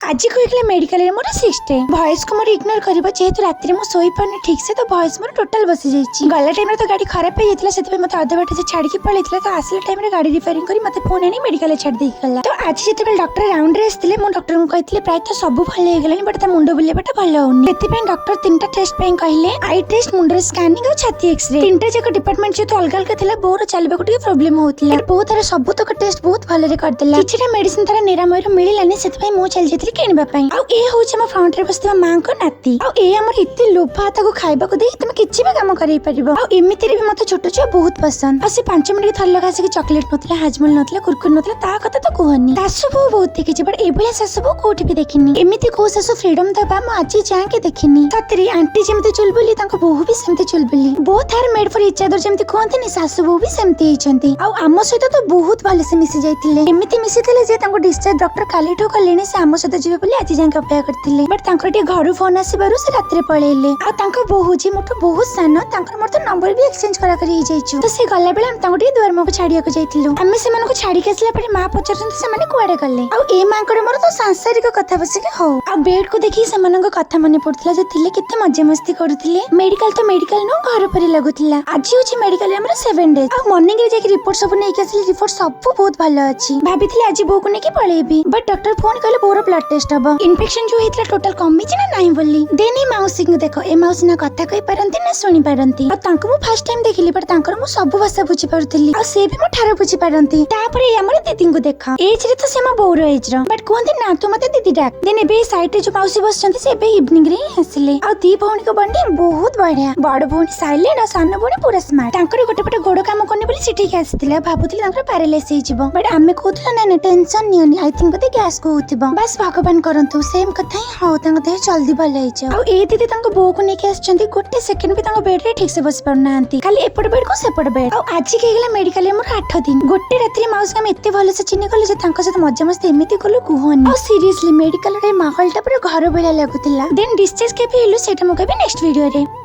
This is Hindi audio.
आज कहले मेडिकल मोर 6 डे वॉइस को मोर इग्नोर करिवो जेहेतु राति मु सोई पानी ठीक से तो वॉइस मोर टोटल बसी जाईची गला टाइम रे तो गाड़ी खराब हो जाइतला सेते मते अधे बाटे से छाड़ी के पळैतला तो आसले टाइम रे गाड़ी रिपेयरिंग करी मते फोन आनी मेडिकल छाड़ देई गला तो आज जेते डॉक्टर राउंड रे आस्तिले मु डॉक्टर को कहतिले प्राय तो सब भल हे गेलानी बट ता मुंडो बुलेबाटा भल होनी सेते पे डॉक्टर तीनटा टेस्ट पे कहले आई टेस्ट मुंडो स्कैनिंग और छाती एक्सरे तीनटा जक डिपार्टमेंट जे तो अलग अलग थिला बोर चलबे को प्रॉब्लम होतिला बहुत तार सब तक टेस्ट बहुत भल रे कर देला किछटा मेडिसिन तार निरामय मिलिलानी सेते पे मु चल जेतली किनबा पई आ ए होचे म फ्रंट रे बसथिबा मां को नाती आ ए हमर इत्ते लोभा ताको खाइबा को देई तुम किछि भी काम करै परिबो आ एमिति रे भी मते छोटो छुआ बहुत पसंद आ से 5 मिनिट थर लगा से चॉकलेट नथला हाजमल नथला कुरकुर नथला ता कथा तो कहनी सासु बो बहुत देखिछि बट एबले सासु बो कोठी भी देखिनी एमिति को सासु फ्रीडम दबा म आज जाय के देखिनी सतरी आंटी जेमते चुलबुली ताको बहु भी सेमते चुलबुली both are made for each other जेमते कहंतनी सासु बो भी सेमते हिचंती आ आम सहित तो बहुत भले से मिसी जाइतिले एमिति मिसी थिले जे ताको डिस्चार्ज डॉक्टर काली ठो कलेनी से आम सहित जिवे बोली आज जाय अपेक्षा करथिले बट तांकर टे घर फोन आसीबारु से रात्रे पळेले आ तांको बहु जी मोटो बहुत सानो तांकर मोर तो नंबर भी एक्सचेंज करा करी ही जाइछु तो से गला बेला हम तांको टे दुआर मको छाडिया को जाइतिलु हमें से मन को छाडी के आसला पर मां पचरसन से माने कुआडे गले आ ए मां कर मोर तो सांसारिक कथा बसे के हो आ बेड को देखि से मन को कथा मने पड़थला जे थिले किते मजे मस्ती करथिले मेडिकल तो मेडिकल नो घर पर लगुथिला आज होची मेडिकल हमर 7 डेज आ मॉर्निंग रे जे रिपोर्ट सब नै के आसली रिपोर्ट सब बहुत भलो अछि भाबिथिले आज बो को नै के पळेबी बट डॉक्टर फोन कहले बोरो ब्लड टेस्ट हबो इन्फेक्शन जो हेतला टोटल कमी छि ना नाही बोली देनी माउसी को देखो ए माउसी ना कथा कहि परंती ना सुनी परंती आ तांको मु फर्स्ट टाइम देखिली पर तांकर मु सब भाषा बुझी परथिली आ से भी मु ठारो बुझी परंती तापरे हमर दीदी को देखा एज रे तो से म बोरो एज रो बट कोनती ना तो मते दीदी डाक देने बे साइड रे जो माउसी बसचंती से बे इवनिंग रे हसले आ दी भौणी को बंडिंग बहुत बढ़िया बड़ भौणी साइलेंट आ सानो भौणी पूरा स्मार्ट तांकर गोटे पटे गोड़ काम करने बोली सिटी के आसीतिला भाबुतिला तांकर पैरालाइसिस हे जिवो बट आमे कहतला ना टेंशन नियनी आई थिंक बते गैस को होतिबो बस भगवान करंतु सेम कथा ही हो तांग देह जल्दी भल हे जाओ आ ए दीदी तांको बो को नेके आछंती गोटे सेकंड भी तांको बेड रे ठीक से बस परनांती खाली एपट बेड को सेपट बेड आ आज के गेला मेडिकल रे मोर 8 दिन गोटे रात्रि माउस का एते भले से चिनी गले जे तांको से मजा मस्त एमिति गलो कुहनी आ सीरियसली मेडिकल रे माहौल टा पूरा घर बेला लागुतिला देन डिस्चार्ज के भी हेलु सेटा मो कहबे नेक्स्ट वीडियो रे।